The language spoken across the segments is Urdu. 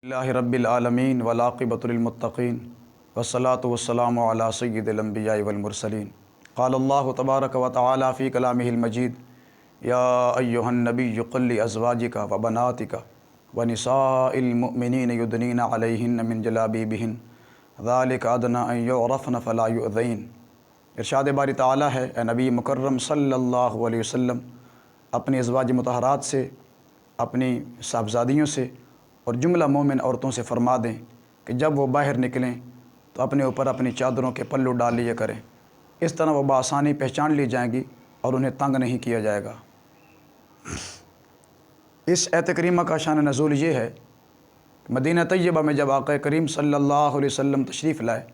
اللہ رب العالمین والعاقبۃ للمتقین والصلاۃ والسلام علی سید الانبیاء والمرسلین قال اللہ تبارک و تعالی فی کلامہ المجید یا ایھا النبی قل لازواجک وبناتک ونساء المؤمنین یدنین علیہن من جلابیبہن ذلک ادنی ان یعرفن فلا یؤذین۔ ارشاد باری تعالی ہے، اے نبی مکرم صلی اللہ علیہ وسلم اپنی ازواج مطہرات سے، اپنی صاحبزادیوں سے اور جملہ مومن عورتوں سے فرما دیں کہ جب وہ باہر نکلیں تو اپنے اوپر اپنی چادروں کے پلو ڈال لیا کریں، اس طرح وہ بآسانی پہچان لی جائیں گی اور انہیں تنگ نہیں کیا جائے گا۔ اس آیت کریمہ کا شان نزول یہ ہے کہ مدینہ طیبہ میں جب آقا کریم صلی اللہ علیہ وسلم تشریف لائے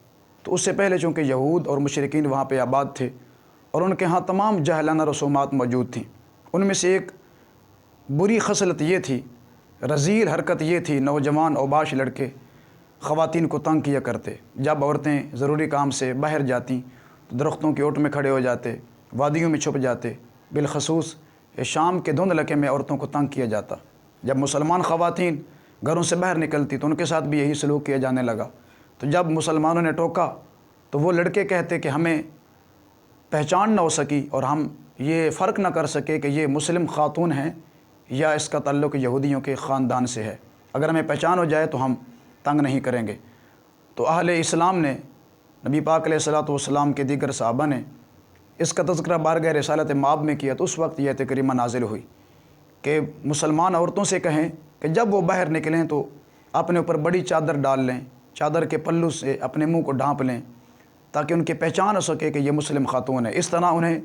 تو اس سے پہلے چونکہ یہود اور مشرکین وہاں پہ آباد تھے اور ان کے ہاں تمام جاہلانہ رسومات موجود تھیں۔ ان میں سے ایک بری خصلت یہ تھی، رذیل حرکت یہ تھی، نوجوان اوباش لڑکے خواتین کو تنگ کیا کرتے۔ جب عورتیں ضروری کام سے باہر جاتیں تو درختوں کی اوٹ میں کھڑے ہو جاتے، وادیوں میں چھپ جاتے۔ بالخصوص شام کے دھند علاقے میں عورتوں کو تنگ کیا جاتا۔ جب مسلمان خواتین گھروں سے باہر نکلتی تو ان کے ساتھ بھی یہی سلوک کیا جانے لگا۔ تو جب مسلمانوں نے ٹوکا تو وہ لڑکے کہتے کہ ہمیں پہچان نہ ہو سکی اور ہم یہ فرق نہ کر سکے کہ یہ مسلم خاتون ہیں یا اس کا تعلق یہودیوں کے خاندان سے ہے، اگر ہمیں پہچان ہو جائے تو ہم تنگ نہیں کریں گے۔ تو اہل اسلام نے، نبی پاک علیہ الصلوۃ والسلام کے دیگر صحابہ نے اس کا تذکرہ بارگاہ رسالت مآب میں کیا، تو اس وقت یہ آیت کریمہ نازل ہوئی کہ مسلمان عورتوں سے کہیں کہ جب وہ باہر نکلیں تو اپنے اوپر بڑی چادر ڈال لیں، چادر کے پلو سے اپنے منہ کو ڈھانپ لیں تاکہ ان کی پہچان ہو سکے کہ یہ مسلم خاتون ہے۔ اس طرح انہیں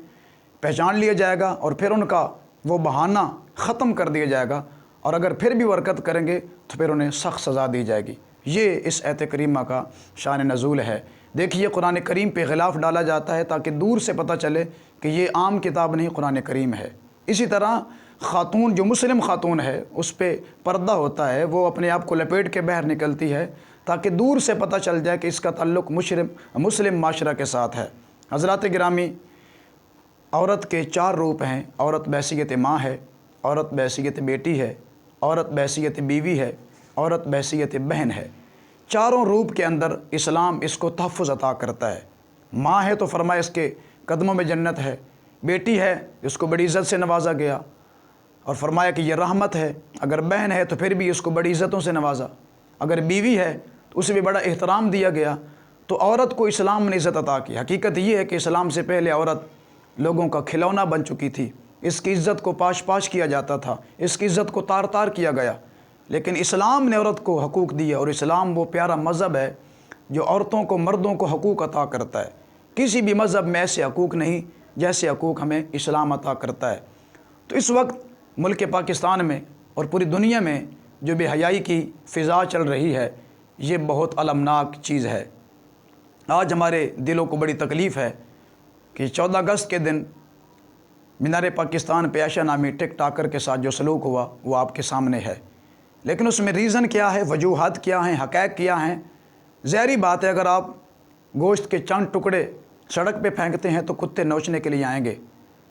پہچان لیا جائے گا اور پھر ان کا وہ بہانہ ختم کر دیا جائے گا، اور اگر پھر بھی حرکت کریں گے تو پھر انہیں سخت سزا دی جائے گی۔ یہ اس آیت کریمہ کا شان نزول ہے۔ دیکھیے قرآن کریم پہ غلاف ڈالا جاتا ہے تاکہ دور سے پتہ چلے کہ یہ عام کتاب نہیں، قرآن کریم ہے۔ اسی طرح خاتون جو مسلم خاتون ہے اس پہ پردہ ہوتا ہے، وہ اپنے آپ کو لپیٹ کے باہر نکلتی ہے تاکہ دور سے پتہ چل جائے کہ اس کا تعلق مسلم معاشرہ کے ساتھ ہے۔ حضرات گرامی، عورت کے 4 روپ ہیں۔ عورت بحیثیت ماں ہے، عورت بحیثیت بیٹی ہے، عورت بحیثیت بیوی ہے، عورت بحیثیت بہن ہے۔ چاروں روپ کے اندر اسلام اس کو تحفظ عطا کرتا ہے۔ ماں ہے تو فرمایا اس کے قدموں میں جنت ہے، بیٹی ہے اس کو بڑی عزت سے نوازا گیا اور فرمایا کہ یہ رحمت ہے، اگر بہن ہے تو پھر بھی اس کو بڑی عزتوں سے نوازا، اگر بیوی ہے تو اسے بھی بڑا احترام دیا گیا۔ تو عورت کو اسلام نے عزت عطا کی۔ حقیقت یہ ہے کہ اسلام سے پہلے عورت لوگوں کا کھلونا بن چکی تھی، اس کی عزت کو پاش پاش کیا جاتا تھا، اس کی عزت کو تار تار کیا گیا، لیکن اسلام نے عورت کو حقوق دیا، اور اسلام وہ پیارا مذہب ہے جو عورتوں کو، مردوں کو حقوق عطا کرتا ہے۔ کسی بھی مذہب میں ایسے حقوق نہیں جیسے حقوق ہمیں اسلام عطا کرتا ہے۔ تو اس وقت ملک پاکستان میں اور پوری دنیا میں جو بے حیائی کی فضا چل رہی ہے، یہ بہت المناک چیز ہے۔ آج ہمارے دلوں کو بڑی تکلیف ہے کہ 14 اگست کے دن مینار پاکستان پہ عائشہ نامی ٹک ٹاکر کے ساتھ جو سلوک ہوا وہ آپ کے سامنے ہے، لیکن اس میں ریزن کیا ہے، وجوہات کیا ہیں، حقائق کیا ہیں؟ ظاہری بات ہے، اگر آپ گوشت کے چند ٹکڑے سڑک پہ پھینکتے ہیں تو کتے نوچنے کے لیے آئیں گے۔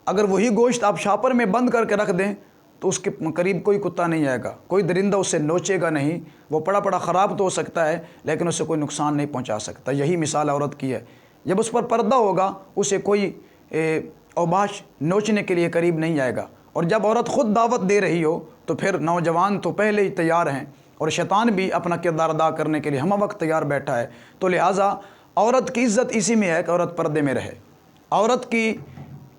اگر وہی گوشت آپ شاپر میں بند کر کے رکھ دیں تو اس کے قریب کوئی کتا نہیں آئے گا، کوئی درندہ اسے نوچے گا نہیں۔ وہ پڑا خراب تو ہو سکتا ہے لیکن اسے کوئی نقصان نہیں پہنچا سکتا۔ یہی مثال عورت کی ہے، جب اس پر پردہ ہوگا اسے کوئی اوباش نوچنے کے لیے قریب نہیں آئے گا۔ اور جب عورت خود دعوت دے رہی ہو تو پھر نوجوان تو پہلے ہی تیار ہیں اور شیطان بھی اپنا کردار ادا کرنے کے لیے ہمہ وقت تیار بیٹھا ہے۔ تو لہٰذا عورت کی عزت اسی میں ہے کہ عورت پردے میں رہے، عورت کی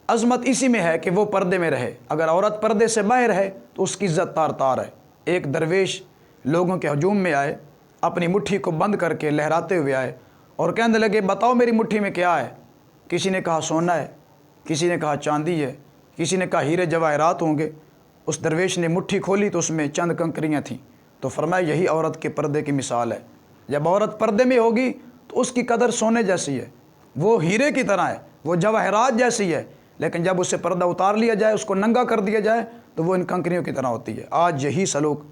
عظمت اسی میں ہے کہ وہ پردے میں رہے۔ اگر عورت پردے سے باہر ہے تو اس کی عزت تار تار ہے۔ ایک درویش لوگوں کے ہجوم میں آئے، اپنی مٹھی کو بند کر کے لہراتے ہوئے آئے اور کہنے لگے بتاؤ میری مٹھی میں کیا ہے؟ کسی نے کہا سونا ہے، کسی نے کہا چاندی ہے، کسی نے کہا ہیرے جواہرات ہوں گے۔ اس درویش نے مٹھی کھولی تو اس میں چند کنکریاں تھیں، تو فرمایا یہی عورت کے پردے کی مثال ہے۔ جب عورت پردے میں ہوگی تو اس کی قدر سونے جیسی ہے، وہ ہیرے کی طرح ہے، وہ جواہرات جیسی ہے، لیکن جب اسے پردہ اتار لیا جائے، اس کو ننگا کر دیا جائے تو وہ ان کنکریوں کی طرح ہوتی ہے۔ آج یہی سلوک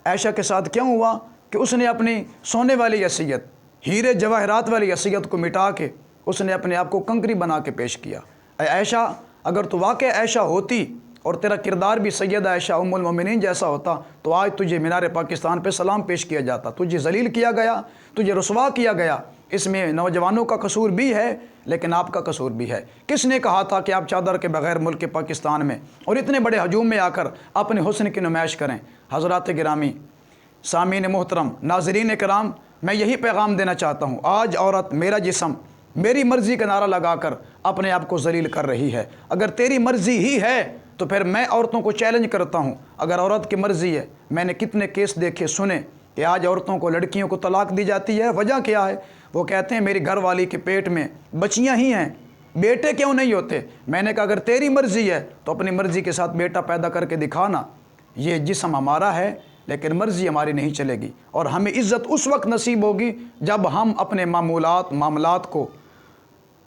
عائشہ کے ساتھ کیوں ہوا کہ اس نے اپنی سونے والی حیثیت، ہیرے جواہرات والی حیثیت کو مٹا کے اس نے اپنے آپ کو کنکری بنا کے پیش کیا۔ اے عائشہ، اگر تو واقع عائشہ ہوتی اور تیرا کردار بھی سیدہ عائشہ ام المومنین جیسا ہوتا تو آج تجھے مینار پاکستان پہ سلام پیش کیا جاتا، تجھے ذلیل کیا گیا، تجھے رسوا کیا گیا۔ اس میں نوجوانوں کا قصور بھی ہے لیکن آپ کا قصور بھی ہے۔ کس نے کہا تھا کہ آپ چادر کے بغیر ملک پاکستان میں اور اتنے بڑے ہجوم میں آ کر اپنے حسن کی نمائش کریں؟ حضرات گرامی، سامعین محترم، ناظرین کرام، میں یہی پیغام دینا چاہتا ہوں۔ آج عورت میرا جسم میری مرضی کا نعرہ لگا کر اپنے آپ کو ذلیل کر رہی ہے۔ اگر تیری مرضی ہی ہے تو پھر میں عورتوں کو چیلنج کرتا ہوں، اگر عورت کی مرضی ہے، میں نے کتنے کیس دیکھے سنے کہ آج عورتوں کو، لڑکیوں کو طلاق دی جاتی ہے۔ وجہ کیا ہے؟ وہ کہتے ہیں میری گھر والی کے پیٹ میں بچیاں ہی ہیں، بیٹے کیوں نہیں ہوتے؟ میں نے کہا اگر تیری مرضی ہے تو اپنی مرضی کے ساتھ بیٹا پیدا کر کے دکھانا۔ یہ جسم ہمارا ہے لیکن مرضی ہماری نہیں چلے گی، اور ہمیں عزت اس وقت نصیب ہوگی جب ہم اپنے معاملات کو،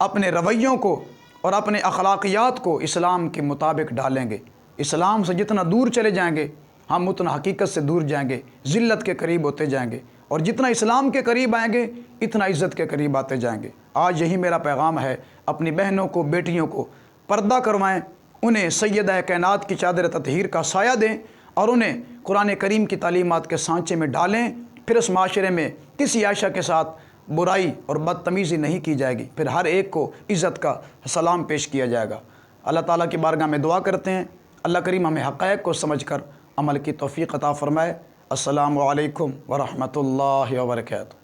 اپنے رویوں کو اور اپنے اخلاقیات کو اسلام کے مطابق ڈالیں گے۔ اسلام سے جتنا دور چلے جائیں گے ہم اتنا حقیقت سے دور جائیں گے، ذلت کے قریب ہوتے جائیں گے، اور جتنا اسلام کے قریب آئیں گے اتنا عزت کے قریب آتے جائیں گے۔ آج یہی میرا پیغام ہے، اپنی بہنوں کو، بیٹیوں کو پردہ کروائیں، انہیں سیدہ کائنات کی چادر تطہیر کا سایہ دیں، اور انہیں قرآن کریم کی تعلیمات کے سانچے میں ڈالیں۔ پھر اس معاشرے میں کسی عائشہ کے ساتھ برائی اور بدتمیزی نہیں کی جائے گی، پھر ہر ایک کو عزت کا سلام پیش کیا جائے گا۔ اللہ تعالیٰ کی بارگاہ میں دعا کرتے ہیں، اللہ کریم ہمیں حقائق کو سمجھ کر عمل کی توفیق عطا فرمائے۔ السلام علیکم ورحمۃ اللہ وبرکاتہ۔